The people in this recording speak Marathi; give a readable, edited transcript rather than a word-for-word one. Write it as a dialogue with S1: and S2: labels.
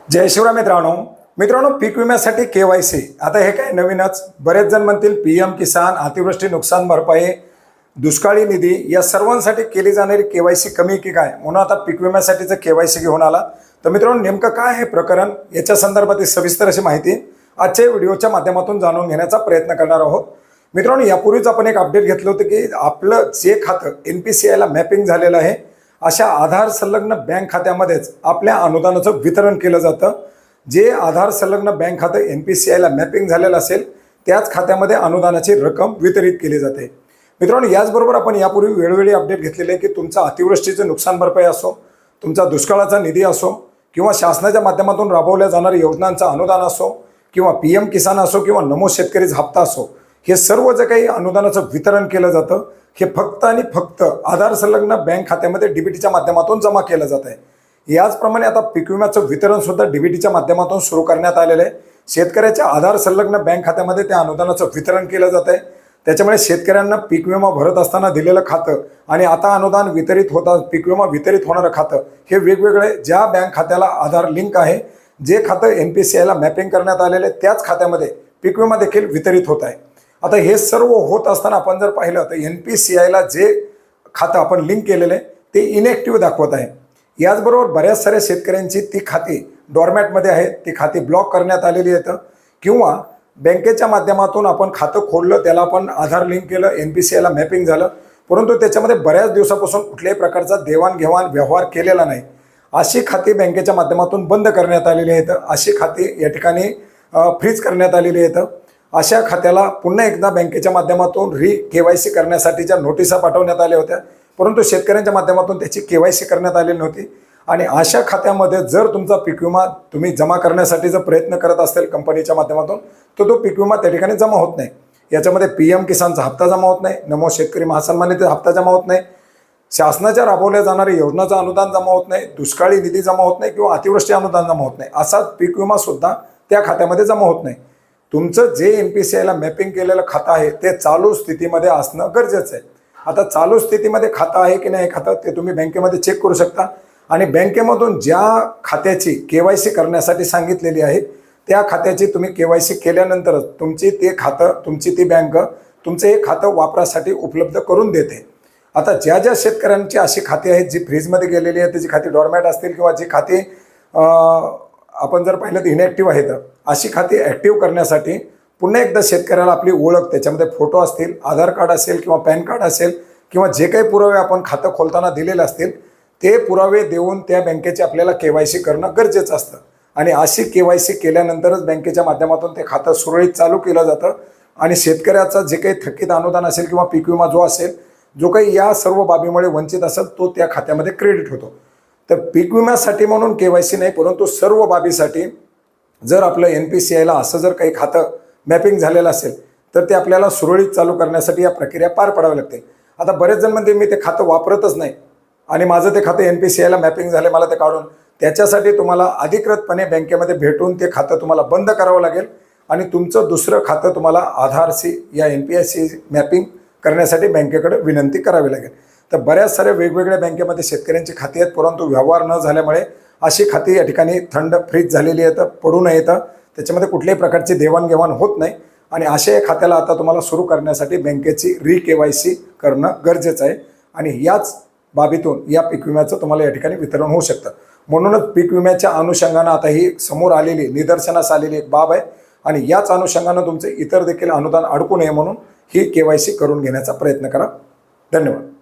S1: जय शिवराय मित्रांनो पीक विम्यासाठी केवायसी आता हे काय नवीनच। बरेच जण म्हणतील पीएम किसान, अतिवृष्टी नुकसान भरपाई, दुष्काळी निधी या सर्वांसाठी केली जाणारी केवायसी कमी की काय, म्हणून आता पीक विम्यासाठीचं केवायसी घेऊन आला। तर मित्रांनो नेमकं काय हे प्रकरण, याच्या संदर्भात सविस्तर अशी माहिती आजच्या व्हिडिओच्या माध्यमातून जाणून घेण्याचा प्रयत्न करणार आहोत। मित्रांनो यापूर्वीच आपण एक अपडेट घेतलं होतं की आपलं जे खातं एनपीसीआयला मॅपिंग झालेलं आहे अशा आधार संलग्न बँक खात्यामध्येच आपल्या अनुदानाचं वितरण केलं जातं। जे आधार संलग्न बँक खातं एनपीसीआयला मॅपिंग झालेलं असेल त्याच खात्यामध्ये अनुदानाची रक्कम वितरित केली जाते। मित्रांनो याचबरोबर आपण यापूर्वी वेळोवेळी अपडेट घेतलेले आहे की तुमचा अतिवृष्टीचं नुकसान भरपाई असो, तुमचा दुष्काळाचा निधी असो किंवा शासनाच्या माध्यमातून राबवल्या जाणाऱ्या योजनांचं अनुदान असो किंवा पीएम किसान असो किंवा नमो शेतकरी हप्ता असो, हे सर्व जे काही अनुदानाचं वितरण केलं जातं हे फक्त आणि फक्त आधार संलग्न बँक खात्यामध्ये डीबीटीच्या माध्यमातून जमा केलं जात आहे। याचप्रमाणे आता पीक विम्याचं वितरण सुद्धा डीबीटीच्या माध्यमातून सुरू करण्यात आलेलं आहे। शेतकऱ्याच्या आधार संलग्न बँक खात्यामध्ये त्या अनुदानाचं वितरण केलं जात आहे। त्याच्यामुळे शेतकऱ्यांना पीक विमा भरत असताना दिलेलं खातं आणि आता अनुदान वितरित होता पीक विमा वितरित होणारं खातं हे वेगवेगळे ज्या बँक खात्याला आधार लिंक आहे, जे खातं एनपीसीआयला मॅपिंग करण्यात आलेलं आहे त्याच खात्यामध्ये पीक विमा देखील वितरित होत आहे। आता हे सर्व होत असताना आपण जर पाहिलं तर एनपीसीआयला जे खातं आपण लिंक केलेलं आहे ते इनॅक्टिव्ह दाखवत आहे। याचबरोबर बऱ्याच साऱ्या शेतकऱ्यांची ती खाती डॉरमॅटमध्ये आहेत, ती खाती ब्लॉक करण्यात आलेली आहेत किंवा बँकेच्या माध्यमातून आपण खातं खोललं, त्याला आपण आधार लिंक केलं, एनपीसीआयला मॅपिंग झालं, परंतु त्याच्यामध्ये बऱ्याच दिवसापासून कुठल्याही प्रकारचा देवाणघेवाण व्यवहार केलेला नाही, अशी खाती बँकेच्या माध्यमातून बंद करण्यात आलेली आहेत। अशी खाती या ठिकाणी फ्रीज करण्यात आलेली आहेत। अशा खात्याला पुन्हा एकदा बँकेच्या माध्यमातून केवायसी करण्यासाठीच्या नोटिसा पाठवण्यात आल्या होत्या, परंतु शेतकऱ्यांच्या माध्यमातून त्याची केवायसी करण्यात आलेली नव्हती। आणि अशा खात्यामध्ये जर तुमचा पीक विमा तुम्ही जमा करण्यासाठीचा प्रयत्न करत असेल कंपनीच्या माध्यमातून, तर तो पीक विमा त्या ठिकाणी जमा होत नाही। याच्यामध्ये पीएम किसानचा हप्ता जमा होत नाही, नमो शेतकरी महासन्मानित हप्ता जमा होत नाही, शासनाच्या राबवल्या जाणाऱ्या योजनाचं अनुदान जमा होत नाही, दुष्काळी निधी जमा होत नाही किंवा अतिवृष्टी अनुदान जमा होत नाही, असाच पीक विमा सुद्धा त्या खात्यामध्ये जमा होत नाही। तुमचं जे एनपीसीआयला मॅपिंग केलेलं खातं आहे ते चालू स्थितीमध्ये असणं गरजेचं आहे। आता चालू स्थितीमध्ये खातं आहे की नाही खातं ते तुम्ही बँकेमध्ये चेक करू शकता आणि बँकेमधून ज्या खात्याची केवायसी करण्यासाठी सांगितलेली आहे त्या खात्याची तुम्ही केवायसी केल्यानंतरच तुमची ते खातं, तुमची ती बँक तुमचं हे खातं वापरासाठी उपलब्ध करून देते। आता ज्या ज्या शेतकऱ्यांची अशी खाती आहेत जी फ्रीजमध्ये गेलेली आहेत, त्याची खाती डॉरमॅट असतील किंवा जी खाती आपण जर पाहिलं तर इनॅक्टिव्ह आहेत, अशी खाती ॲक्टिव्ह करण्यासाठी पुन्हा एकदा शेतकऱ्याला आपली ओळख, त्याच्यामध्ये फोटो असतील, आधार कार्ड असेल किंवा पॅन कार्ड असेल किंवा जे काही पुरावे आपण खातं खोलताना दिलेले असतील ते पुरावे देऊन त्या बँकेची आपल्याला केवायसी करणं गरजेचं असतं। आणि अशी केवायसी केल्यानंतरच बँकेच्या माध्यमातून ते खातं सुरळीत चालू केलं जातं आणि शेतकऱ्याचा जे काही थकीत अनुदान असेल किंवा पीक विमा जो असेल, जो काही या सर्व बाबीमुळे वंचित असेल तो त्या खात्यामध्ये क्रेडिट होतो। तर पीक विम्यासाठी म्हणून केवायसी नाही, परंतु सर्व बाबीसाठी जर आपलं एनपीसीआयला असं जर काही खातं मॅपिंग झालेलं असेल तर ते आपल्याला सुरळीत चालू करण्यासाठी या प्रक्रिया पार पाडावी लागते। आता बरेच जण म्हणते मी ते खातं वापरतच नाही आणि माझं ते खातं एनपीसीआयला मॅपिंग झाले, मला ते काढून, त्याच्यासाठी तुम्हाला अधिकृतपणे बँकेमध्ये भेटून ते खातं तुम्हाला बंद करावं लागेल आणि तुमचं दुसरं खातं तुम्हाला आधारशी या एनपीआयसी मॅपिंग करण्यासाठी बँकेकडे विनंती करावी लागेल। तर बऱ्याच साऱ्या वेगवेगळ्या बँकेमध्ये शेतकऱ्यांची खाती आहेत, परंतु व्यवहार न झाल्यामुळे अशी खाती या ठिकाणी थंड फ्रीज झालेली आहेत, पडू नये, त्याच्यामध्ये कुठल्याही प्रकारची देवाणघेवाण होत नाही आणि अशा या खात्याला आता तुम्हाला सुरू करण्यासाठी बँकेची केवायसी करणं गरजेचं आहे आणि याच बाबीतून या पीक विम्याचं तुम्हाला या ठिकाणी वितरण होऊ शकतं। म्हणूनच पीक विम्याच्या अनुषंगानं आता ही समोर आलेली निदर्शनास आलेली एक बाब आहे आणि याच अनुषंगानं तुमचे इतर देखील अनुदान अडकू नये म्हणून ही केवायसी करून घेण्याचा प्रयत्न करा। धन्यवाद।